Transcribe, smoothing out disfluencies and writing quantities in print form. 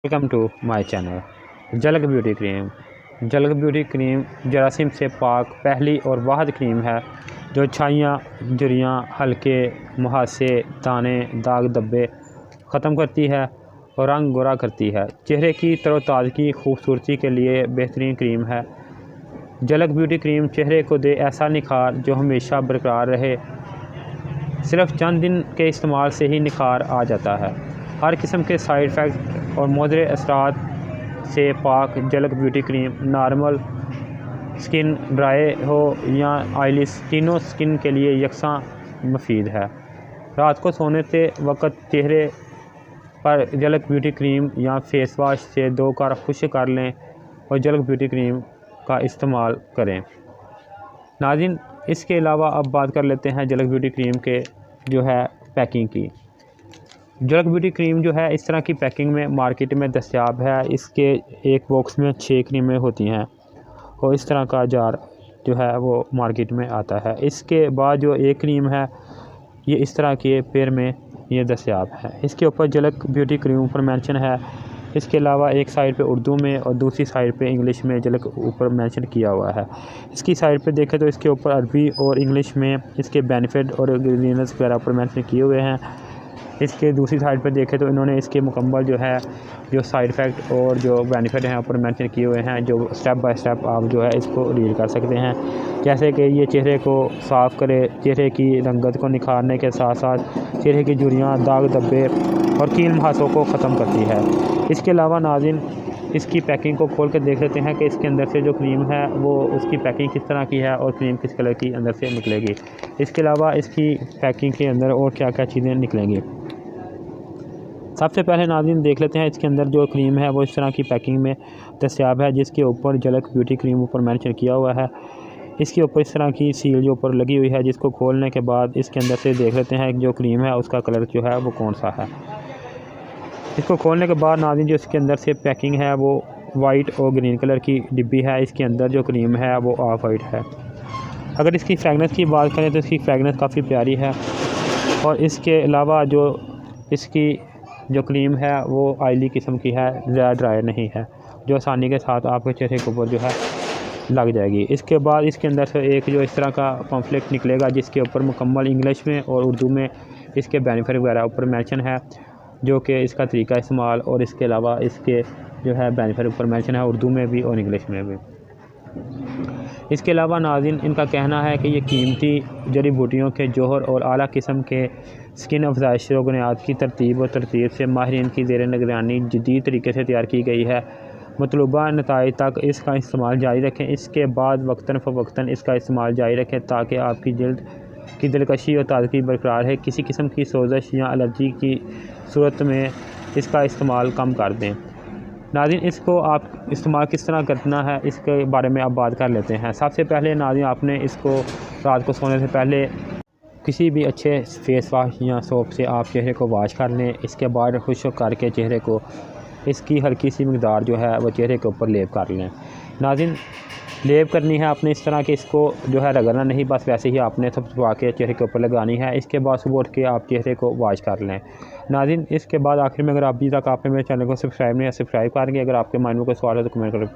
Welcome to my channel झलक beauty cream. झलक beauty cream जरासीम से पाक पहली और वाहद क्रीम है जो छाइयाँ, झुर्रियाँ, हल्के मुहासे, दाने, दाग धब्बे ख़त्म करती है और रंग गोरा करती है। चेहरे की तरोताज़गी खूबसूरती के लिए बेहतरीन क्रीम है। झलक ब्यूटी क्रीम चेहरे को दे ऐसा निखार जो हमेशा बरकरार रहे। सिर्फ चंद दिन के इस्तेमाल से ही निखार आ जाता है। हर किस्म के साइड इफ़ेक्ट और मुज़र असरात से पाक झलक beauty cream normal skin, dry हो या ऑयली, तीनों स्किन के लिए यकसां मुफीद है। रात को सोने से वक्त चेहरे पर झलक ब्यूटी क्रीम या फेस वाश से 2 बार खुश कर लें और झलक ब्यूटी क्रीम का इस्तेमाल करें। नाज़रीन, इसके अलावा अब बात कर लेते हैं झलक ब्यूटी क्रीम के जो है पैकिंग की। झलक ब्यूटी क्रीम जो है इस तरह की पैकिंग में मार्केट में दस्तयाब है। इसके एक बॉक्स में 6 क्रीमें होती हैं और इस तरह का जार जो है वो मार्केट में आता है। इसके बाद जो एक क्रीम है ये इस तरह के पेयर में ये दस्तयाब है। इसके ऊपर झलक ब्यूटी क्रीम पर मेंशन है। इसके अलावा एक साइड पे उर्दू में और दूसरी साइड पे इंग्लिश में झलक ऊपर मेंशन किया हुआ है। इसकी साइड पे देखें तो इसके ऊपर अरबी और इंग्लिश में इसके बेनिफिट और इंग्रेडिएंट्स वगैरह ऊपर मेंशन किए हुए हैं। इसके दूसरी साइड पर देखें तो इन्होंने इसके मुकम्मल जो है जो साइड इफ़ेक्ट और जो बेनिफिट हैं ऊपर मेंशन किए हुए हैं, जो स्टेप बाय स्टेप आप जो है इसको रीड कर सकते हैं। जैसे कि ये चेहरे को साफ़ करे, चेहरे की रंगत को निखारने के साथ साथ चेहरे की झुर्रियाँ, दाग धब्बे और कील मुहासों को ख़त्म करती है। इसके अलावा नाज़रीन, इसकी पैकिंग को खोल कर देख लेते हैं कि इसके अंदर से जो क्रीम है वो उसकी पैकिंग किस तरह की है और क्रीम किस कलर की अंदर से निकलेगी। इसके अलावा इसकी पैकिंग के अंदर और क्या क्या चीज़ें निकलेंगी। सबसे पहले नाज़रीन देख लेते हैं इसके अंदर जो क्रीम है वो इस तरह की पैकिंग में दस्तयाब है, जिसके ऊपर झलक ब्यूटी क्रीम ऊपर मेंशन किया हुआ है। इसके ऊपर इस तरह की सील जो ऊपर लगी हुई है, जिसको खोलने के बाद इसके अंदर से देख लेते हैं जो क्रीम है उसका कलर जो है वो कौन सा है। इसको खोलने के बाद नाज़रीन जो इसके अंदर से पैकिंग है वो वाइट और ग्रीन कलर की डिब्बी है। इसके अंदर जो क्रीम है वो ऑफ वाइट है। अगर इसकी फ्रेगनेंस की बात करें तो इसकी फ्रेगनेंस काफ़ी प्यारी है और इसके अलावा जो इसकी जो क्रीम है वो ऑयली किस्म की है, ज़्यादा ड्राई नहीं है, जो आसानी के साथ आपके चेहरे के ऊपर जो है लग जाएगी। इसके बाद इसके अंदर से एक जो इस तरह का पम्फलेट निकलेगा, जिसके ऊपर मुकम्मल इंग्लिश में और उर्दू में इसके बेनिफिट वगैरह ऊपर मेंशन है, जो कि इसका तरीका इस्तेमाल और इसके अलावा इसके जो है बेनिफिट ऊपर मेंशन है उर्दू में भी और इंग्लिश में भी। इसके अलावा नाज़रीन इनका कहना है कि ये कीमती जड़ी बूटियों के जौहर और आला किस्म के स्किन अफजाइश बुनियाद की तरतीब और तरतीब से माहिरीन की ज़ेर निगरानी जदीद तरीके से तैयार की गई है। मतलूबा नताइज तक इसका इस्तेमाल जारी रखें। इसके बाद वक्तन फ़वक्तन इसका इस्तेमाल जारी रखें ताकि आपकी जल्द की दिलकशी और ताज़गी बरकरार है। किसी किस्म की सोजश या एलर्जी की सूरत में इसका इस्तेमाल कम कर दें। नाज़रीन, इसको आप इस्तेमाल किस तरह करना है इसके बारे में अब बात कर लेते हैं। सबसे पहले नाज़रीन आपने इसको रात को सोने से पहले किसी भी अच्छे फेस वाश या सोप से आप चेहरे को वॉश कर लें। इसके बाद खुश्क करके चेहरे को इसकी हल्की सी मकदार जो है वो चेहरे के ऊपर लेप कर लें। नाज़रीन, लेप करनी है आपने इस तरह के, इसको जो है रगड़ना नहीं, बस वैसे ही आपने सब छुपा के चेहरे के ऊपर लगानी है। इसके बाद सुबह उठ के आप चेहरे को वॉश कर लें। नाज़रीन, इसके बाद आखिर में अगर अभी तक आपने मेरे चैनल को सब्सक्राइब नहीं है, सब्सक्राइब करेंगे। अगर आपके माइंड में कोई सवाल है तो कमेंट करके